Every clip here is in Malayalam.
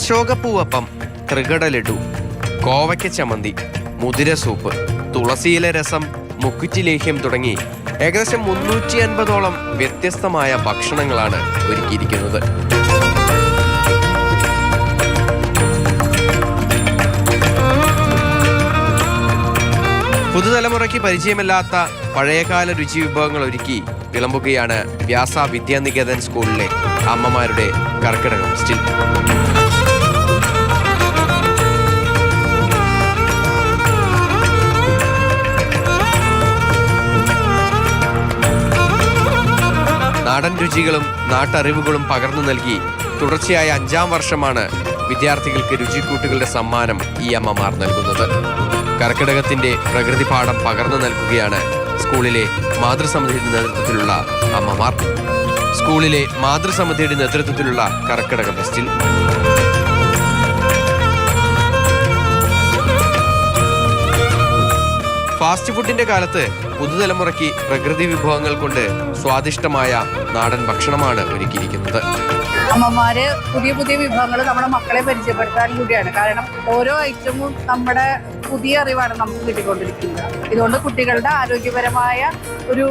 അശോകപ്പൂവപ്പം, തൃകട ലഡു, കോവയ്ക്ക ചമ്മന്തി, മുതിര സൂപ്പ്, തുളസിയില രസം, മുക്കുറ്റി ലേഹ്യം തുടങ്ങി ഏകദേശം 350ഓളം വ്യത്യസ്തമായ ഭക്ഷണങ്ങളാണ് ഒരുക്കിയിരിക്കുന്നത്. പുതുതലമുറയ്ക്ക് പരിചയമില്ലാത്ത പഴയകാല രുചി വിഭവങ്ങൾ ഒരുക്കി വിളമ്പുകയാണ് വ്യാസ വിദ്യാനികേതൻ സ്കൂളിലെ അമ്മമാരുടെ കർക്കിടക ഫെസ്റ്റിൽ. നാടൻ രുചികളും നാട്ടറിവുകളും പകർന്നു നൽകി തുടർച്ചയായ 5ാം വർഷമാണ് വിദ്യാർത്ഥികൾക്ക് രുചിക്കൂട്ടുകളുടെ സമ്മാനം ഈ അമ്മമാർ നൽകുന്നത്. കർക്കിടകത്തിന്റെ പ്രകൃതി പാഠം പകർന്നു നൽകുകയാണ് സ്കൂളിലെ മാതൃസമിതിയുടെ നേതൃത്വത്തിലുള്ള അമ്മമാർ. സ്കൂളിലെ മാതൃസമിതിയുടെ നേതൃത്വത്തിലുള്ള കർക്കിടക ഫെസ്റ്റിൽ ഫാസ്റ്റ് ഫുഡിന്റെ കാലത്ത് പുതുതലമുറയ്ക്ക് പ്രകൃതി വിഭവങ്ങൾ കൊണ്ട് സ്വാദിഷ്ടമായ നാടൻ ഭക്ഷണമാണ് ഒരുക്കിയിരിക്കുന്നത്. അമ്മമാര് പുതിയ പുതിയ വിഭവങ്ങൾ നമ്മുടെ മക്കളെ പരിചയപ്പെടുത്താൻ കൂടിയാണ്. കാരണം ഓരോ ഐറ്റവും നമ്മുടെ പുതിയ അറിവാണ് നമുക്ക് കിട്ടിക്കൊണ്ടിരിക്കുന്നത്. ഇതുകൊണ്ട് കുട്ടികളുടെ ആരോഗ്യപരമായ ഒരു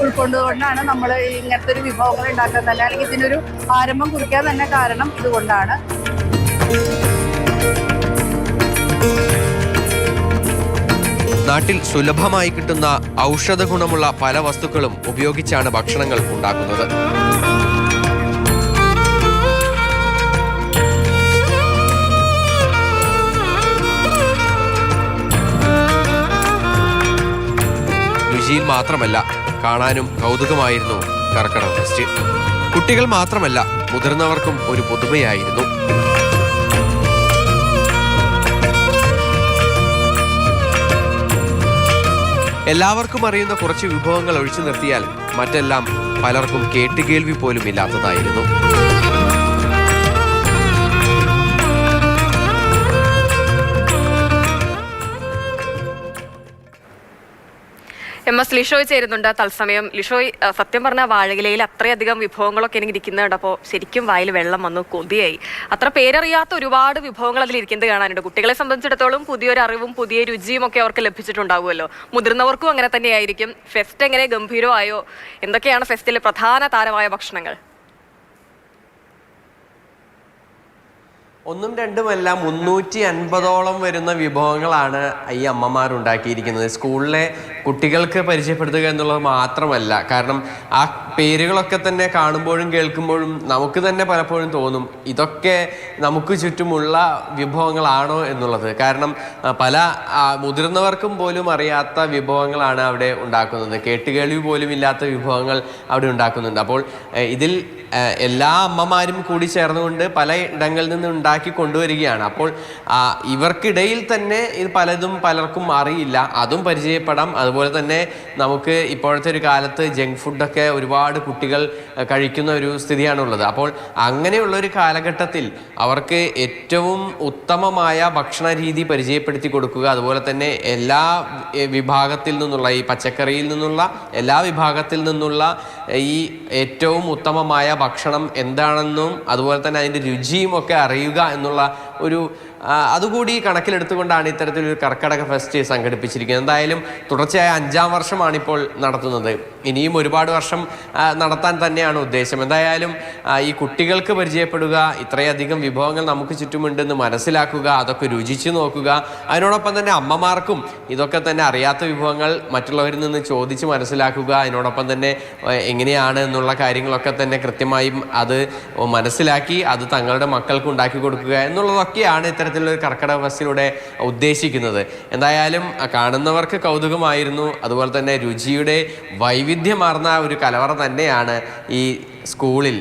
ഉൾക്കൊണ്ടുകൊണ്ടാണ് നമ്മൾ ഇങ്ങനത്തെ ഒരു വിഭവങ്ങൾ ഉണ്ടാക്കാൻ തന്നെ, അല്ലെങ്കിൽ ഇതിനൊരു ആരംഭം കുറിക്കാൻ തന്നെ കാരണം ഇതുകൊണ്ടാണ്. നാട്ടിൽ സുലഭമായി കിട്ടുന്ന ഔഷധ ഗുണമുള്ള പല വസ്തുക്കളും ഉപയോഗിച്ചാണ് ഭക്ഷണങ്ങൾ ഉണ്ടാക്കുന്നത്. രുചിയിൽ മാത്രമല്ല, കാണാനും കൗതുകമായിരുന്നു കർക്കിടക ഫെസ്റ്റ്. കുട്ടികൾ മാത്രമല്ല, മുതിർന്നവർക്കും ഒരു പുതുമയായിരുന്നു. എല്ലാവർക്കും അറിയുന്ന കുറച്ച് വിഭവങ്ങൾ ഒഴിച്ചു നിർത്തിയാൽ മറ്റെല്ലാം പലർക്കും കേട്ടുകേൾവി പോലും ഇല്ലാത്തതായിരുന്നു. MS ലിഷോയ് ചേരുന്നുണ്ട് തത്സമയം. ലിഷോയ്, സത്യം പറഞ്ഞാൽ വാഴയിലയിൽ അത്രയധികം വിഭവങ്ങളൊക്കെ എനിക്ക് ഇരിക്കുന്നുണ്ട്. അപ്പോൾ ശരിക്കും വായിൽ വെള്ളം വന്നു, കൊതിയായി. അത്ര പേരറിയാത്ത ഒരുപാട് വിഭവങ്ങൾ അതിലിരിക്കുന്നത് കാണാനുണ്ട്. കുട്ടികളെ സംബന്ധിച്ചിടത്തോളം പുതിയൊരു അറിവും പുതിയ രുചിയും ഒക്കെ അവർക്ക് ലഭിച്ചിട്ടുണ്ടാവുമല്ലോ. മുതിർന്നവർക്കും അങ്ങനെ തന്നെയായിരിക്കും. ഫെസ്റ്റ് എങ്ങനെ ഗംഭീരമായോ? എന്തൊക്കെയാണ് ഫെസ്റ്റിലെ പ്രധാന താരമായ ഭക്ഷണങ്ങൾ? ഒന്നും രണ്ടുമല്ല, 350ഓളം വരുന്ന വിഭവങ്ങളാണ് ഈ അമ്മമാർ ഉണ്ടാക്കിയിരിക്കുന്നത്. സ്കൂളിലെ കുട്ടികൾക്ക് പരിചയപ്പെടുത്തുക എന്നുള്ളത് മാത്രമല്ല, കാരണം ആ പേരുകളൊക്കെ തന്നെ കാണുമ്പോഴും കേൾക്കുമ്പോഴും നമുക്ക് തന്നെ പലപ്പോഴും തോന്നും ഇതൊക്കെ നമുക്ക് ചുറ്റുമുള്ള വിഭവങ്ങളാണോ എന്നുള്ളത്. കാരണം പല മുതിർന്നവർക്കും പോലും അറിയാത്ത വിഭവങ്ങളാണ് അവിടെ ഉണ്ടാക്കുന്നത്. കേട്ടുകേൾവി പോലും ഇല്ലാത്ത വിഭവങ്ങൾ അവിടെ ഉണ്ടാക്കുന്നുണ്ട്. അപ്പോൾ ഇതിൽ എല്ലാ അമ്മമാരും കൂടി ചേർന്നുകൊണ്ട് പല ഇടങ്ങളിൽ നിന്ന് ഉണ്ടാക്കി കൊണ്ടുവരികയാണ്. അപ്പോൾ ഇവർക്കിടയിൽ തന്നെ ഇത് പലതും പലർക്കും അറിയില്ല, അതും പരിചയപ്പെടാം. അതുപോലെ തന്നെ നമുക്ക് ഇപ്പോഴത്തെ ഒരു കാലത്ത് ജങ്ക് ഫുഡൊക്കെ ഒരുപാട് കുട്ടികൾ കഴിക്കുന്ന ഒരു സ്ഥിതിയാണുള്ളത്. അപ്പോൾ അങ്ങനെയുള്ളൊരു കാലഘട്ടത്തിൽ അവർക്ക് ഏറ്റവും ഉത്തമമായ ഭക്ഷണ രീതി പരിചയപ്പെടുത്തി കൊടുക്കുക, അതുപോലെ തന്നെ എല്ലാ വിഭാഗത്തിൽ നിന്നുള്ള, ഈ പച്ചക്കറിയിൽ നിന്നുള്ള എല്ലാ വിഭാഗത്തിൽ നിന്നുള്ള ഈ ഏറ്റവും ഉത്തമമായ ഭക്ഷണം എന്താണെന്നും അതുപോലെ തന്നെ അതിൻ്റെ രുചിയും ഒക്കെ അറിയുക എന്നുള്ള ഒരു അതുകൂടി കണക്കിലെടുത്തുകൊണ്ടാണ് ഇത്തരത്തിലൊരു കർക്കിടക ഫെസ്റ്റ് സംഘടിപ്പിച്ചിരിക്കുന്നത്. എന്തായാലും തുടർച്ചയായ 5ാം വർഷമാണിപ്പോൾ നടത്തുന്നത്. ഇനിയും ഒരുപാട് വർഷം നടത്താൻ തന്നെയാണ് ഉദ്ദേശം. എന്തായാലും ഈ കുട്ടികൾക്ക് പരിചയപ്പെടുക, ഇത്രയധികം വിഭവങ്ങൾ നമുക്ക് ചുറ്റുമുണ്ടെന്ന് മനസ്സിലാക്കുക, അതൊക്കെ രുചിച്ച് നോക്കുക. അതിനോടൊപ്പം തന്നെ അമ്മമാർക്കും ഇതൊക്കെ തന്നെ അറിയാത്ത വിഭവങ്ങൾ മറ്റുള്ളവരിൽ നിന്ന് ചോദിച്ച് മനസ്സിലാക്കുക. അതിനോടൊപ്പം തന്നെ എങ്ങനെയാണ് എന്നുള്ള കാര്യങ്ങളൊക്കെ തന്നെ കൃത്യമായും അത് മനസ്സിലാക്കി അത് തങ്ങളുടെ മക്കൾക്ക് ഉണ്ടാക്കി കൊടുക്കുക എന്നുള്ളതൊക്കെയാണ് ഇത്തരത്തിലൊരു കർക്കിടക ഫെസ്റ്റിലൂടെ ഉദ്ദേശിക്കുന്നത്. എന്തായാലും കാണുന്നവർക്ക് കൗതുകമായിരുന്നു. അതുപോലെ തന്നെ രുചിയുടെ വൈവിധ്യമാർന്ന ഒരു കലവറ തന്നെയാണ് ഈ സ്കൂളിൽ